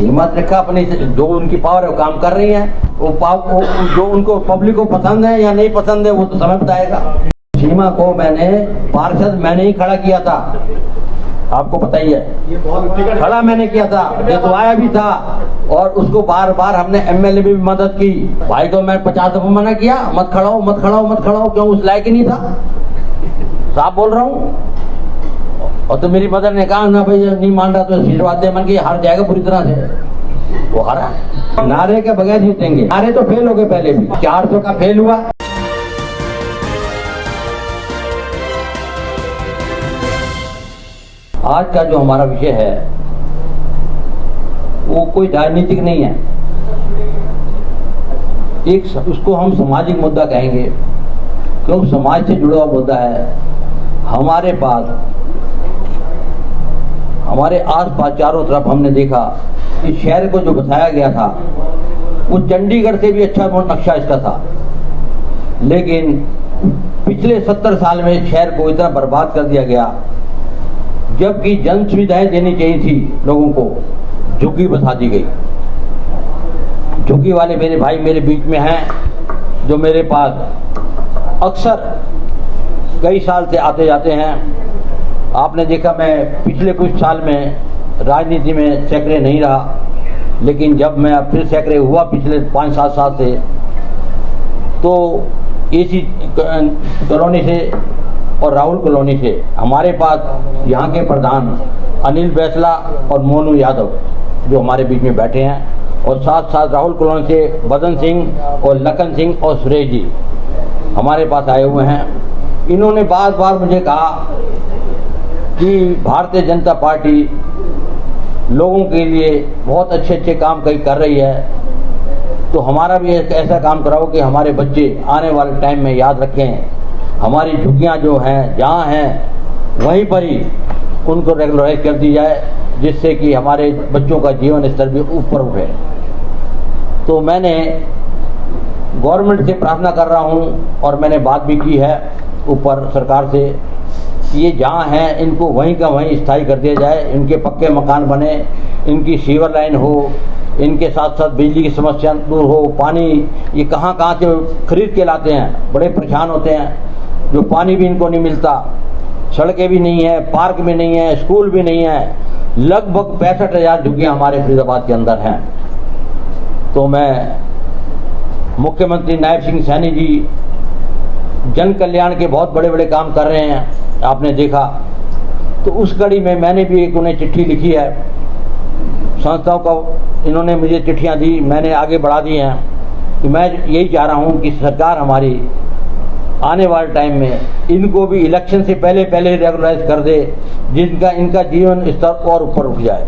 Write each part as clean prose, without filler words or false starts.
हिम्मत रखा अपनी जो उनकी पावर है वो काम कर रही है। वो जो उनको पब्लिक को पसंद है या नहीं पसंद है वो तो समय बताएगा। सीमा को मैंने पार्षद मैंने ही खड़ा किया था, आपको पता ही है, खड़ा मैंने किया था, जितवाया भी था और उसको बार बार हमने एमएलए में भी मदद की। भाई को मैं 50 दफा मना किया, मत खड़ाओ मत खड़ाओ मत खड़ाओ, क्यों उस लायक ही नहीं था, साफ बोल रहा हूँ। और तो मेरी मदर ने कहा ना भाई नहीं मान रहा तो आशीर्वाद दे, मन की हार जाएगा पूरी तरह से। वो हारा, नारे के बगैर जीतेंगे। नारे तो फेल हो गए पहले भी, 400 का फेल हुआ। आज का जो हमारा विषय है वो कोई राजनीतिक नहीं है, एक उसको हम सामाजिक मुद्दा कहेंगे, क्योंकि समाज से जुड़ा हुआ मुद्दा है। हमारे पास हमारे आसपास चारों तरफ हमने देखा कि शहर को जो बताया गया था वो चंडीगढ़ से भी अच्छा नक्शा इसका था, लेकिन पिछले 70 साल में शहर को इतना बर्बाद कर दिया गया, जबकि जन सुविधाएं देनी चाहिए थी लोगों को, झुग्गी बसा दी गई। झुग्गी वाले मेरे भाई मेरे बीच में हैं, जो मेरे पास अक्सर कई साल से आते जाते हैं। आपने देखा मैं पिछले कुछ साल में राजनीति में सेक्रेटरी नहीं रहा, लेकिन जब मैं फिर सेक्रेटरी हुआ पिछले 5-7 साल से, तो एसी कॉलोनी से और राहुल कॉलोनी से हमारे पास यहाँ के प्रधान अनिल बैसला और मोनू यादव जो हमारे बीच में बैठे हैं, और साथ साथ राहुल कॉलोनी से बदन सिंह और लखन सिंह और सुरेश जी हमारे पास आए हुए हैं। इन्होंने बार बार मुझे कहा कि भारतीय जनता पार्टी लोगों के लिए बहुत अच्छे अच्छे काम कई कर रही है, तो हमारा भी एक ऐसा काम कराओ कि हमारे बच्चे आने वाले टाइम में याद रखें, हमारी झुग्गियाँ जो हैं जहाँ हैं वहीं पर ही उनको रेगुलराइज कर दी जाए, जिससे कि हमारे बच्चों का जीवन स्तर भी ऊपर उठे। तो मैंने गवर्नमेंट से प्रार्थना कर रहा हूँ और मैंने बात भी की है ऊपर सरकार से, ये जहाँ हैं इनको वहीं का वहीं स्थायी कर दिया जाए, इनके पक्के मकान बने, इनकी सीवर लाइन हो, इनके साथ साथ बिजली की समस्या दूर हो, पानी ये कहाँ से खरीद के लाते हैं, बड़े परेशान होते हैं, जो पानी भी इनको नहीं मिलता, सड़कें भी नहीं है, पार्क भी नहीं है, स्कूल भी नहीं है। लगभग 65,000 झुग्गियाँ हमारे फरीदाबाद के अंदर हैं। तो मैं मुख्यमंत्री नायब सिंह सैनी जी जन कल्याण के बहुत बड़े बड़े काम कर रहे हैं, आपने देखा। तो उस कड़ी में मैंने भी एक उन्हें चिट्ठी लिखी है, संस्थाओं को इन्होंने मुझे चिट्ठियां दी, मैंने आगे बढ़ा दी हैं कि मैं यही चाह रहा हूं कि सरकार हमारी आने वाले टाइम में इनको भी इलेक्शन से पहले पहले रेगुलराइज कर दे, जिनका इनका जीवन स्तर और ऊपर उठ जाए।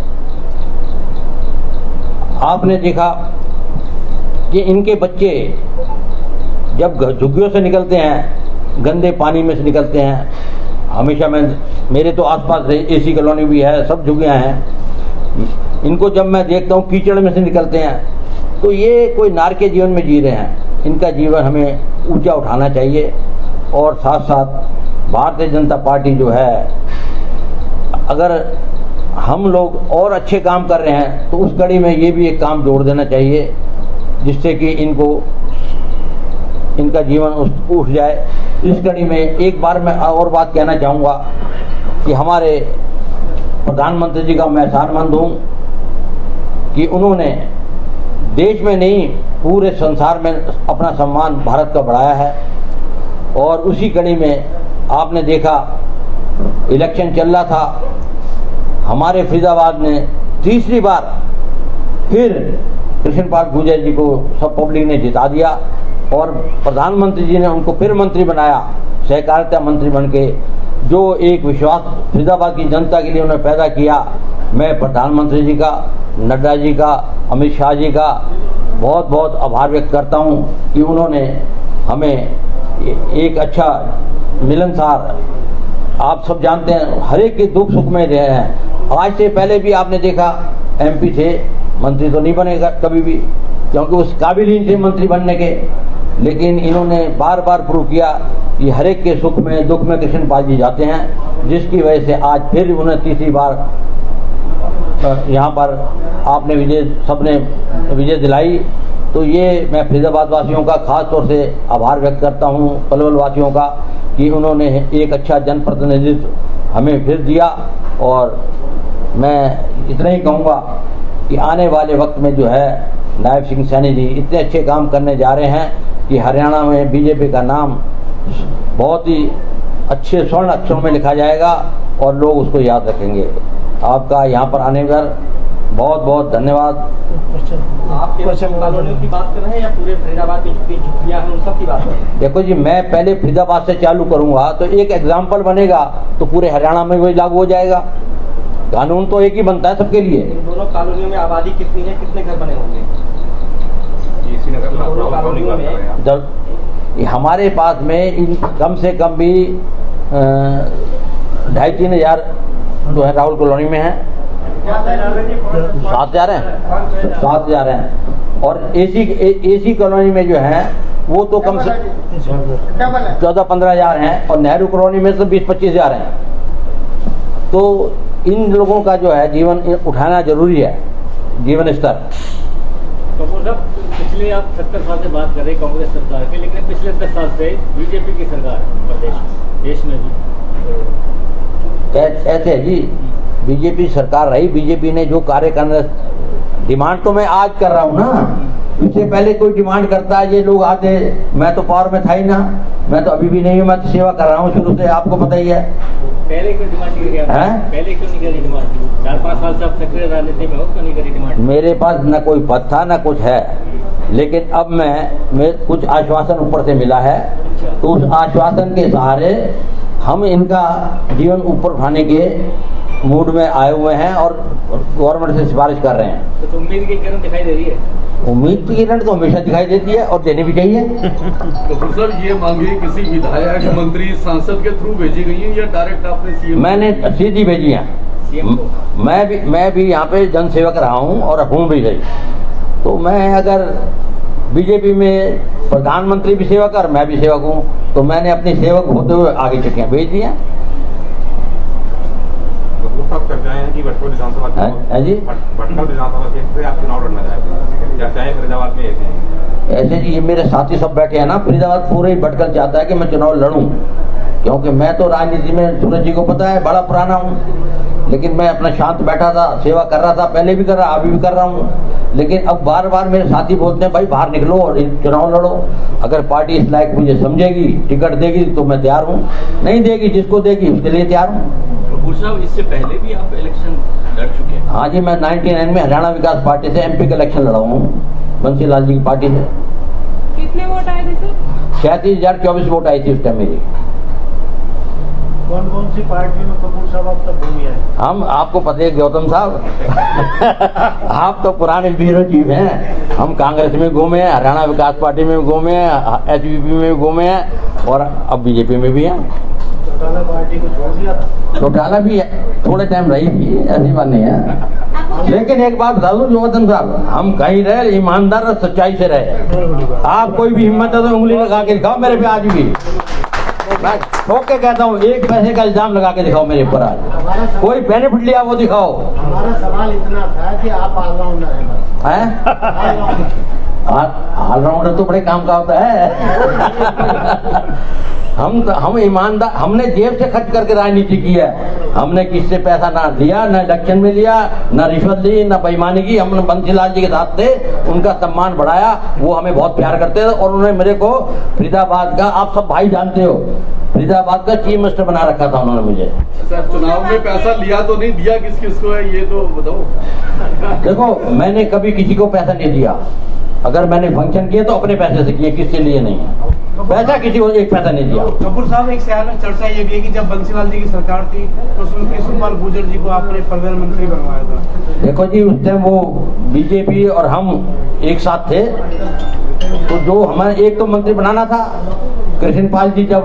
आपने देखा कि इनके बच्चे जब झुग्गियों से निकलते हैं, गंदे पानी में से निकलते हैं, हमेशा मेरे तो आसपास एसी कॉलोनी भी है, सब झुग्गियाँ हैं, इनको जब मैं देखता हूँ कीचड़ में से निकलते हैं, तो ये कोई नार के जीवन में जी रहे हैं। इनका जीवन हमें ऊंचा उठाना चाहिए। और साथ साथ भारतीय जनता पार्टी जो है, अगर हम लोग और अच्छे काम कर रहे हैं तो उस कड़ी में ये भी एक काम जोड़ देना चाहिए, जिससे कि इनका जीवन उठ जाए। इस कड़ी में एक बार मैं और बात कहना चाहूँगा कि हमारे प्रधानमंत्री जी का मैं एहसानमंद हूँ कि उन्होंने देश में नहीं पूरे संसार में अपना सम्मान भारत का बढ़ाया है। और उसी कड़ी में आपने देखा इलेक्शन चल रहा था, हमारे फरीदाबाद में तीसरी बार फिर कृष्णपाल गुर्जर जी को सब पब्लिक ने जिता दिया और प्रधानमंत्री जी ने उनको फिर मंत्री बनाया, सहकारिता मंत्री बनके। जो एक विश्वास फरीदाबाद की जनता के लिए उन्होंने पैदा किया, मैं प्रधानमंत्री जी का, नड्डा जी का, अमित शाह जी का बहुत बहुत आभार व्यक्त करता हूं कि उन्होंने हमें एक अच्छा मिलनसार, आप सब जानते हैं हर एक के दुख सुख में रहे हैं। आज से पहले भी आपने देखा एमपी थे, मंत्री तो नहीं बनेगा कभी भी, क्योंकि उस काबिल ही थे मंत्री बनने के, लेकिन इन्होंने बार बार प्रूव किया कि हर एक के सुख में दुख में कृष्णपाल जी जाते हैं, जिसकी वजह से आज फिर उन्हें तीसरी बार यहाँ पर आपने सबने विजय दिलाई, तो ये मैं फरीदाबाद वासियों का ख़ास तौर से आभार व्यक्त करता हूँ, पलवल वासियों का, कि उन्होंने एक अच्छा जनप्रतिनिधित्व हमें फिर दिया। और मैं इतना ही कहूँगा कि आने वाले वक्त में जो है नायब सिंह सैनी जी इतने अच्छे काम करने जा रहे हैं कि हरियाणा में बीजेपी का नाम बहुत ही अच्छे स्वर्ण अक्षरों में लिखा जाएगा और लोग उसको याद रखेंगे। आपका यहाँ पर आने पर बहुत बहुत धन्यवाद। आप कॉलोनियों की बात कर रहे हैं या पूरे फरीदाबाद की जितनी झुग्गियां हैं उन सब की बात कर रहे हैं? देखो जी, मैं पहले फरीदाबाद से चालू करूँगा तो एक एग्जाम्पल बनेगा, तो पूरे हरियाणा में वही लागू हो जाएगा। कानून तो एक ही बनता है सबके लिए। इन दोनों कॉलोनियों में आबादी कितनी है, कितने घर बने होंगे? हमारे पास में कम से कम भी 2,500-3 हज़ार जो है राहुल कॉलोनी में है। 7,000 हैं, 7,000 हैं। और एसी कॉलोनी में जो है वो तो कम से 14-15 हज़ार हैं, और नेहरू कॉलोनी में तो 20-25 हज़ार हैं। तो इन लोगों का जो है जीवन उठाना जरूरी है, जीवन स्तर। कपूर साहब, पिछले आप 70 साल से बात कर रहे हैं कांग्रेस सरकार की, लेकिन पिछले 10 साल से बीजेपी की सरकार है प्रदेश देश में भी। ऐसे है जी, बीजेपी सरकार रही, बीजेपी ने जो कार्य करना, डिमांड तो मैं आज कर रहा हूँ ना, इससे पहले कोई डिमांड करता है ये लोग आते, मैं तो पावर में था ही ना, मैं तो अभी भी नहीं हूँ, मैं तो सेवा कर रहा हूँ शुरू से, आपको पता ही है। पहले क्यों डिमांड नहीं किया? पहले क्यों नहीं करी डिमांड? 4-5 साल से आप सक्रिय राजनीति में हो, क्यों नहीं करी डिमांड? मेरे पास न कोई पद था न कुछ है, लेकिन अब मैं कुछ आश्वासन ऊपर से मिला है, तो उस आश्वासन के सहारे हम इनका जीवन ऊपर उठाने के मूड में आए हुए हैं और गवर्नमेंट से सिफारिश कर रहे हैं। तो उम्मीद की किरण दिखाई दे रही है? उम्मीद की किरण तो हमेशा दिखाई देती है और देनी भी चाहिए। तो सर, ये मांगे किसी विधायक, मंत्री, सांसद के थ्रू भेजी गई है या डायरेक्ट आपने सीएम? मैंने सीधी भेजी हैं। मैं भी यहाँ पे जन सेवक रहा हूँ और हूँ भी गई, तो मैं अगर बीजेपी में प्रधानमंत्री भी सेवक और मैं भी सेवक हूँ, तो मैंने अपने सेवक होते हुए आगे चिट्ठियाँ भेज दी हैं। कि भटकल विधानसभा से आप चुनाव लड़ना चाहते हैं, चाहे फरीदाबाद में ऐसे जी, ये मेरे साथी सब बैठे हैं ना, फरीदाबाद पूरे ही भटकल चाहता है कि मैं चुनाव लड़ूं, क्योंकि मैं तो राजनीति में, सूरज जी को पता है, बड़ा पुराना हूँ, लेकिन मैं अपना शांत बैठा था, सेवा कर रहा था, पहले भी कर रहा, अभी भी कर रहा हूँ। लेकिन अब बार बार मेरे साथी बोलते हैं भाई बाहर निकलो और चुनाव लड़ो, अगर पार्टी इस लायक मुझे समझेगी, टिकट देगी तो मैं तैयार हूँ, नहीं देगी, जिसको देगी उसके लिए तैयार हूँ। कपूर साहब, इससे पहले भी आप इलेक्शन लड़ चुके हैं? हाँ जी, मैं 99 में हरियाणा विकास पार्टी से MP का इलेक्शन लड़ा हूँ, बंसीलाल जी की पार्टी से। कितने वोट आए थे सर? 37,024 वोट आई थी उस टाइम मेरी। कौन कौन सी पार्टी में कपूर साहब आप तक घूमे हैं? हम, आपको पता है गौतम साहब आप तो पुराने ब्यूरो चीफ हैं। हम कांग्रेस में घूमे हैं, हरियाणा विकास पार्टी में घूमे हैं, HVP में भी घूमे हैं और अब बीजेपी में भी हैं। चौटाला पार्टी को छोड़ दिया था? चौटाला भी थोड़े टाइम रही थी, ऐसी बात नहीं है, लेकिन एक बात बता दूं गौतम साहब, हम कहीं रहे ईमानदार और सच्चाई से रहे। आप कोई भी हिम्मत है तो उंगली लगा के दिखाओ मेरे पे आज भी, मैं ठोक के कहता हूँ, 1 पैसे का इल्जाम लगा के दिखाओ मेरे ऊपर आज, कोई बेनिफिट लिया वो दिखाओ। हमारा सवाल इतना था कि आप ऑलराउंडर हैं, ऑलराउंडर तो बड़े काम का होता है। हम ईमानदार, हमने जेब से खर्च करके राजनीति की है, हमने किससे पैसा ना लिया, ना इलेक्शन में लिया, ना रिश्वत ली, ना बेईमानी की। हमने बंसीलाल जी के साथ थे, उनका सम्मान बढ़ाया, वो हमें बहुत प्यार करते थे और उन्होंने मेरे को फरीदाबाद का, आप सब भाई जानते हो, फरीदाबाद का चीफ मिनिस्टर बना रखा था उन्होंने मुझे। सर, चुनाव में पैसा लिया तो नहीं, दिया किस किस को है ये तो बताओ। देखो, मैंने कभी किसी को पैसा नहीं दिया, अगर मैंने फंक्शन किए तो अपने पैसे से किए, किससे लिए नहीं है, पैसा किसी को 1 पैसा नहीं दिया। कपूर साहब, एक शहर में चर्चा ये भी है कि जब बंसीलाल जी की सरकार थी तो कृष्णपाल गुर्जर जी को आपने प्रधानमंत्री बनवाया था। देखो जी, उस टाइम वो बीजेपी और हम एक साथ थे, तो जो हमारे एक तो मंत्री बनाना था, कृष्णपाल जी जब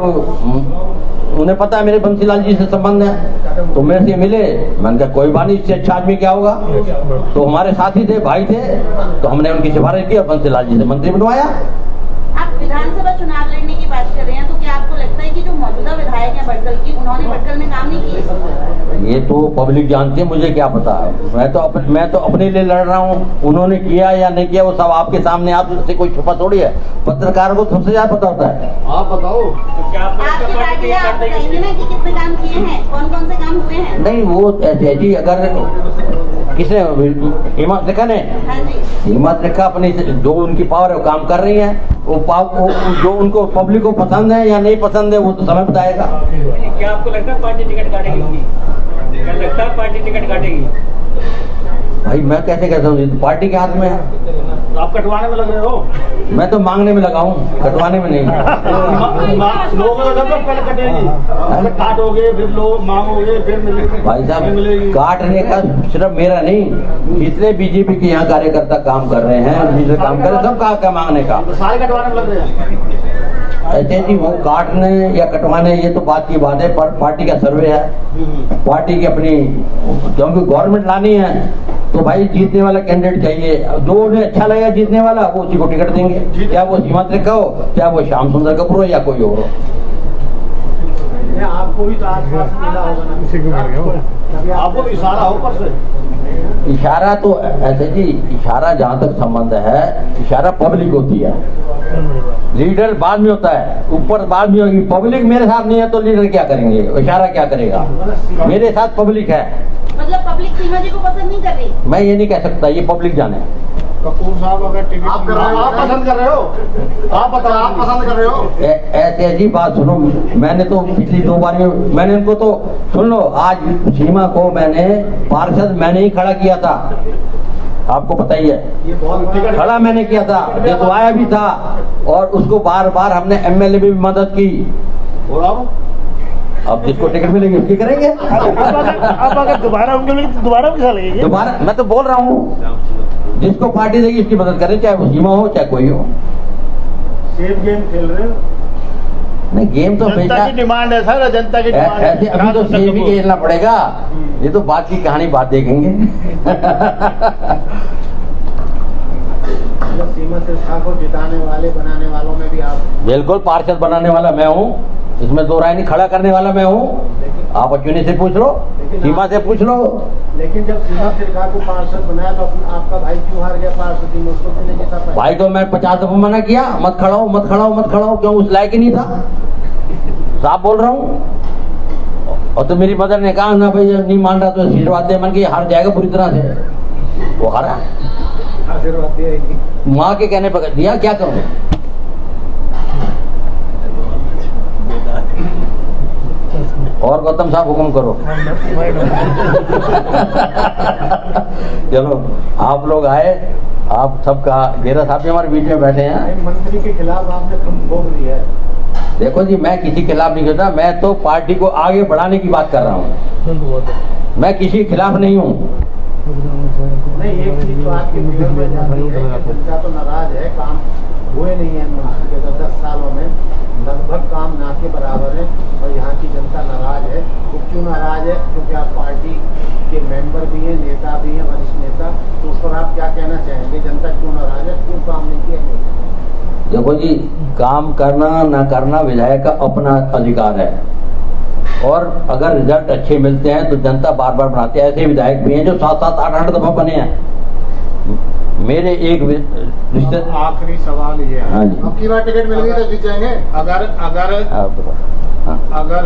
उन्हें पता है मेरे बंसीलाल जी से संबंध है, तो मेरे से मिले, मैंने कहा कोई बात नहीं, इससे अच्छा आदमी क्या होगा, तो हमारे साथी थे, भाई थे, तो हमने उनकी सिफारिश की और बंसीलाल जी से मंत्री बनवाया। आप विधानसभा चुनाव लड़ने की बात कर रहे हैं, तो क्या आपको लगता है कि जो मौजूदा विधायक हैं भटकल की, उन्होंने भटकल में काम नहीं किए। ये तो पब्लिक जानती है, मुझे क्या पता। मैं तो अपने लिए लड़ रहा हूँ। उन्होंने किया या नहीं किया वो सब आपके सामने, आपसे कोई छुपा थोड़ी है। पत्रकारों को सबसे ज्यादा पता होता है। आप बताओ तो क्या आप आपकी पार्टी आप बताइए ना कि कितने काम किए हैं, कौन कौन से काम हुए हैं। नहीं वो ऐसे जी, अगर किसने, हिम्मत रेखा ने, हाँ जी, हिम्मत रेखा अपनी जो उनकी पावर है वो काम कर रही है। वो जो उनको पब्लिक को पसंद है या नहीं पसंद है वो तो समय बताएगा। क्या आपको लगता है पार्टी टिकट काटेगी उनकी? क्या लगता है पार्टी टिकट काटेगी? भाई मैं कैसे कहता हूँ, तो पार्टी के हाथ में है। आप कटवाने में लग रहे हो। मैं तो मांगने में लगा हूँ, कटवाने में नहीं। लोगों को लगा पहले कटेगी, पहले काटोगे फिर लोग मांगोगे फिर मिलेगी। भाई साहब काटने का सिर्फ मेरा नहीं, जितने बीजेपी के यहाँ कार्यकर्ता काम कर रहे हैं, जितने काम कर रहे हैं, सब का मांगने का। सारे कटवाने में लग रहे हैं। ऐसे जी वो काटने या कटवाने ये तो बात की बात है, पर पार्टी का सर्वे है, पार्टी की अपनी, क्योंकि गवर्नमेंट लानी है तो भाई जीतने वाला कैंडिडेट चाहिए। जो उन्हें अच्छा लगेगा जीतने वाला वो उसी को टिकट देंगे, चाहे वो हिम्मत रेखा हो, चाहे वो श्याम सुंदर कपूर हो या कोई और हो। आपको भी तो आसपास मिला होगा ना, आपको भी इशारा हो पर से। इशारा तो ऐसे जी, इशारा जहाँ तक संबंध है, इशारा पब्लिक होती है, लीडर बाद में होता है, ऊपर बाद में होगी। पब्लिक मेरे साथ नहीं है तो लीडर क्या करेंगे, इशारा क्या करेगा। मेरे साथ पब्लिक है। मतलब पब्लिक सीमा जी को पसंद नहीं कर रही। मैं ये नहीं कह सकता, ये पब्लिक जाने। कपूर साहब अगर टिकट आप पसंद कर रहे हो, आप बताओ आप पसंद कर रहे हो। ऐसे अजीब बात सुनो, मैंने तो पिछली 2 बार मैंने इनको तो सुन लो, आज सीमा को मैंने पार्षद मैंने ही खड़ा किया था, आपको पता ही है, खड़ा मैंने किया था, जितवाया भी था, और उसको बार बार हमने एमएलए में भी मदद की। और अब जिसको टिकट मिलेगी उसकी करेंगे। अब अगर दोबारा उनके लिए तो दोबारा भी लगेगी। दोबारा मैं तो बोल रहा हूँ, जिसको पार्टी देगी उसकी मदद करें, चाहे वो सीमा हो चाहे कोई हो। सेफ गेम खेल रहे हो। नहीं गेम तो जनता की डिमांड है सर, जनता की डिमांड ऐसे अभी तो सेफ ही खेलना पड़ेगा, ये तो बात की कहानी बात देखेंगे। सीमा सिरसा को जिताने वाले बनाने वालों में भी आप बिल्कुल, पार्षद बनाने वाला मैं हूँ, इसमें 2 राय नहीं, खड़ा करने वाला मैं हूँ। आप अश्विनी से पूछ लो, सीमा से पूछ लो। लेकिन जब सीमा सिरसा को पार्षद बनाया तो आपका भाई क्यों हार गया पार्षद में, उसको क्यों नहीं जीता पाया? भाई को मैं 50 दफा मना किया, मत खड़ाओ मत खड़ाओ मत खड़ाओ, क्यों उस लायक ही नहीं था, साफ बोल रहा हूँ। और तो मेरी मदर ने कहा ना भाई नहीं मान रहा तो आशीर्वाद दे, मन की हार जाएगा पूरी तरह से, वो हारा। आशीर्वाद दिया ही नहीं, माँ के कहने पर दिया, क्या करूँ। और गौतम साहब हुक्म करो। चलो आप लोग आए, आप सबका, गेरा साहब भी हमारे बीच में बैठे हैं। मंत्री के खिलाफ आपने ठोक दी है। देखो जी, मैं किसी के खिलाफ नहीं करता, मैं तो पार्टी को आगे बढ़ाने की बात कर रहा हूँ, मैं किसी के खिलाफ नहीं हूँ। नहीं, एक चीज तो आपके विरोध में जाती है कि जनता तो नाराज है, काम हुए नहीं है मंत्री के 10 सालों में, लगभग काम ना के बराबर है, और यहाँ की जनता नाराज है। वो क्यों नाराज है? क्योंकि आप पार्टी के मेंबर भी हैं, नेता भी हैं, वरिष्ठ नेता, तो उस पर आप क्या कहना चाहेंगे? जनता क्यों नाराज है, क्यों काम नहीं किया? देखो जी, काम करना ना करना विधायक का अपना अधिकार है, और अगर रिजल्ट अच्छे मिलते हैं तो जनता बार बार बनाती है। ऐसे विधायक भी हैं जो 7-7, 8-8 दफा बने हैं। मेरे एक रिश्ते, आखिरी सवाल ये है, हाँ जी, अब की बार टिकट मिल गई तो जीत जाएंगे? अगर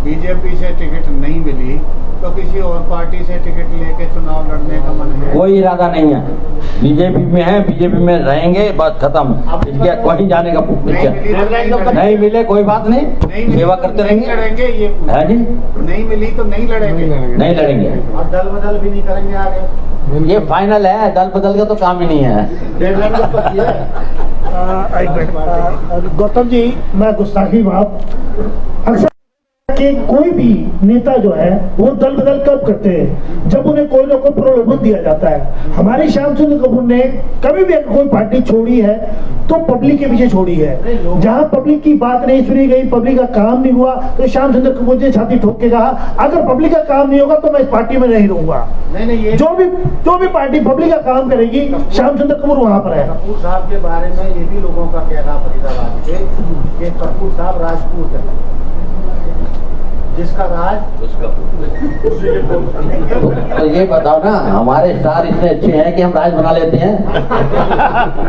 बीजेपी से टिकट नहीं मिली तो किसी और पार्टी से टिकट लेके चुनाव लड़ने का मन है? कोई इरादा नहीं है, बीजेपी में है, बीजेपी में रहेंगे, बस खत्म, इसके कहीं जाने का नहीं मिले कोई बात नहीं, सेवा करते रहेंगे। ये है जी, नहीं मिली तो नहीं लड़ेंगे, नहीं लड़ेंगे, और दल बदल भी नहीं करेंगे आगे। ये फाइनल है, दल बदल का तो काम ही नहीं है। गौतम जी, मैं गुस्ताखी माफ, अक्सर कि कोई भी नेता जो है वो दल बदल कब करते हैं, जब उन्हें कोई ना कोई प्रलोभन दिया जाता है। हमारे श्याम सुंदर कपूर ने कभी भी कोई पार्टी छोड़ी है तो पब्लिक के पीछे छोड़ी है। जहां पब्लिक की बात नहीं सुनी गई, पब्लिक का काम नहीं हुआ, तो श्याम सुंदर कपूर ने छाती ठोक के कहा अगर पब्लिक का काम नहीं होगा तो मैं इस पार्टी में नहीं रहूंगा। जो भी पार्टी पब्लिक का काम करेगी, श्याम सुंदर कपूर वहां पर है। कपूर साहब के बारे में ये भी लोगों का कहना फरीदाबाद के कि कपूर साहब राजपूत है। जिसका राज उसका तो ये बताओ ना, हमारे स्टार इतने अच्छे हैं कि हम राज बना लेते हैं,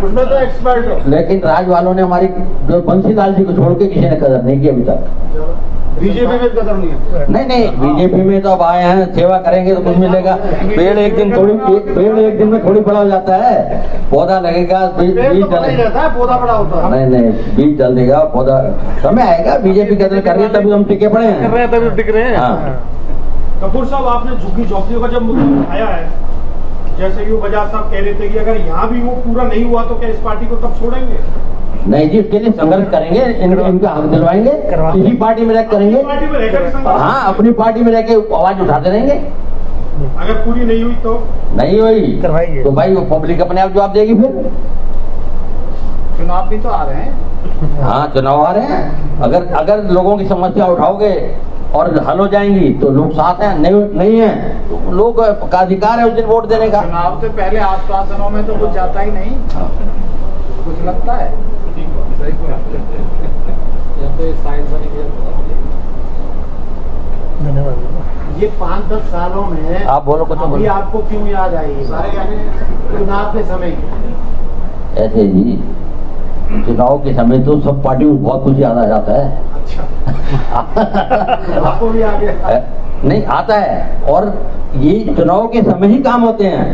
उसमें तो एक्सपर्ट हो। लेकिन राज वालों ने हमारी जो बंसीलाल जी को छोड़ के किसी ने कदर नहीं की अभी तक। बीजेपी में कदर नहीं है। नहीं, बीजेपी में तो अब आए हैं, सेवा करेंगे तो कुछ मिलेगा। पेड़ एक दिन में थोड़ी बड़ा हो जाता है, पौधा लगेगा, बीज रहता है, पौधा बड़ा होता है। नहीं, बीज डल देगा, पौधा समय आएगा। बीजेपी कदर कर रही है तभी हम टिके पड़े हैं, तभी टिक रहे हैं। हाँ। कपूर साहब, आपने झुग्गी झोंपड़ियों का जब मुद्दा उठाया है, जैसे कि वो बजाज साहब कह रहे थे कि अगर यहाँ भी वो पूरा नहीं हुआ तो क्या इस पार्टी को तब छोड़ेंगे? नहीं जी, उसके लिए संघर्ष करेंगे, इनका हक दिलवाएंगे, इसी पार्टी में रह करेंगे। पार्टी में रहकर ही संघर्ष? हाँ, अपनी पार्टी में रह के आवाज उठाते रहेंगे। अगर पूरी नहीं हुई तो नहीं हुई तो भाई वो पब्लिक अपने आप जवाब देगी। फिर चुनाव भी तो आ रहे हैं। हाँ, चुनाव आ रहे हैं। अगर लोगों की समस्या उठाओगे और हल हो जाएंगी तो लोग साथ हैं, नहीं है तो लोग का अधिकार है उस दिन वोट देने का। चुनाव से पहले आश्वासनों में तो कुछ जाता ही नहीं, कुछ लगता है। ये 5-10 सालों में आप बोलो कुछ। अभी आपको क्यों याद आई चुनाव के समय? ऐसे जी, चुनाव के समय तो सब पार्टियों को बहुत कुछ याद आ जाता है। आपको भी आ गया? नहीं आता है, और ये चुनाव के समय ही काम होते हैं।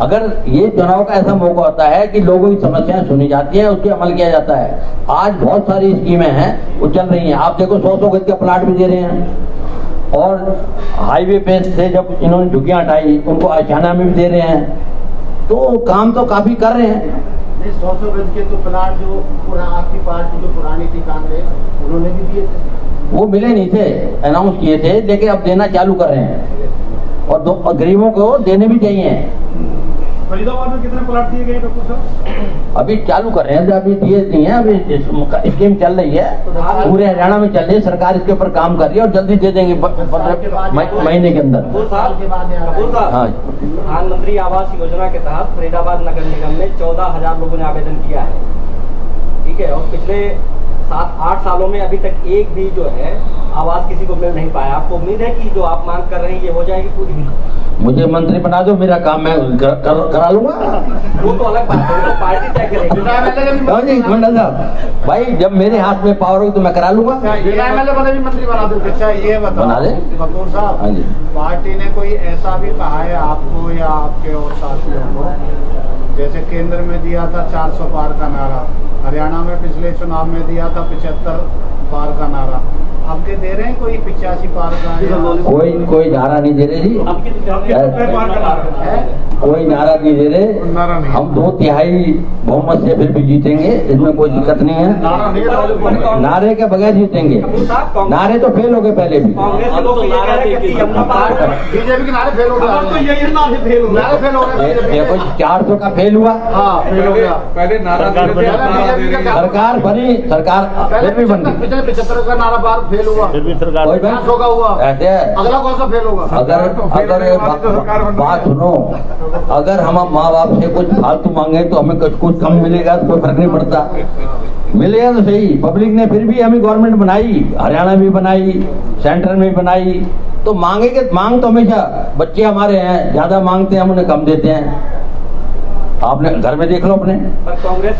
अगर ये चुनाव का ऐसा मौका होता है कि लोगों की समस्याएं सुनी जाती हैं, उसके अमल किया जाता है। आज बहुत सारी स्कीमें हैं वो चल रही हैं। आप देखो 100 गज का प्लाट भी दे रहे हैं, और हाईवे पे से जब इन्होंने झुग्गियां हटाई उनको आशियाना में भी दे रहे हैं। तो काम तो काफी कर रहे हैं। 100 गज के तो प्लाट जो आपकी पार्टी जो पुरानी थी कांग्रेस, उन्होंने भी दिए थे। वो मिले नहीं थे, अनाउंस किए थे, लेकिन अब देना चालू कर रहे हैं, और गरीबों को देने भी चाहिए। फरीदाबाद में कितने प्लाट दिए गए कपूर साहब? अभी चालू कर रहे हैं, अभी दिए नहीं है। अभी स्कीम चल रही है, पूरे हरियाणा में चल रही है। सरकार इसके ऊपर काम कर रही है और जल्दी दे देंगे 15 महीने के अंदर। साल के बाद हाँ, प्रधानमंत्री आवास योजना के तहत फरीदाबाद नगर निगम में 14,000 लोगों ने आवेदन किया है, ठीक है, और पिछले 7-8 सालों में अभी तक एक भी जो है आवास किसी को मिल नहीं पाया। आपको उम्मीद है कि जो आप मांग कर रहे हैं ये हो जाएगी पूरी? मुझे मंत्री बना दो, मेरा काम मैं करा लूंगा। वो तो अलग बात है, तो पार्टी तय करेगी। भाई जब मेरे हाथ में पावर हो तो मैं करा लूंगा। मंत्री बना दो। अच्छा, ये बना दे कपूर साहब, हाँ जी। पार्टी ने कोई ऐसा भी कहा है आपको या आपके और साथियों को, जैसे केंद्र में दिया था 400 पार का नारा, हरियाणा में पिछले चुनाव में दिया था 75 पार का नारा, आपके दे रहे हैं कोई 85 पार का? कोई नारा नहीं दे रहे जी, कोई नारा नहीं दे रहे। हम 2/3 बहुमत से फिर भी जीतेंगे, इसमें कोई दिक्कत नहीं है। नारे के बगैर जीतेंगे। नारे तो फेल हो गए पहले भी। बीजेपी के नारे फेल हो गए। देखो 400 का फेल हुआ, पहले नारा सरकार बनी, सरकार फिर भी बन गई। 75 का नारा बार फेल हुआ, फिर भी सरकार का हुआ, ऐसे अगला कौन सा फेल होगा? अगर बात सुनो, अगर हम माँ बाप से कुछ फालतू मांगे तो हमें कुछ कम मिलेगा तो कोई फर्क नहीं पड़ता। मिलेगा तो सही। पब्लिक ने फिर भी हमें गवर्नमेंट बनाई, हरियाणा में बनाई, सेंट्रल में बनाई, तो मांगेंगे। मांग तो हमेशा, बच्चे हमारे हैं ज्यादा मांगते हैं, हम उन्हें कम देते हैं। आपने घर में देख लो अपने। कांग्रेस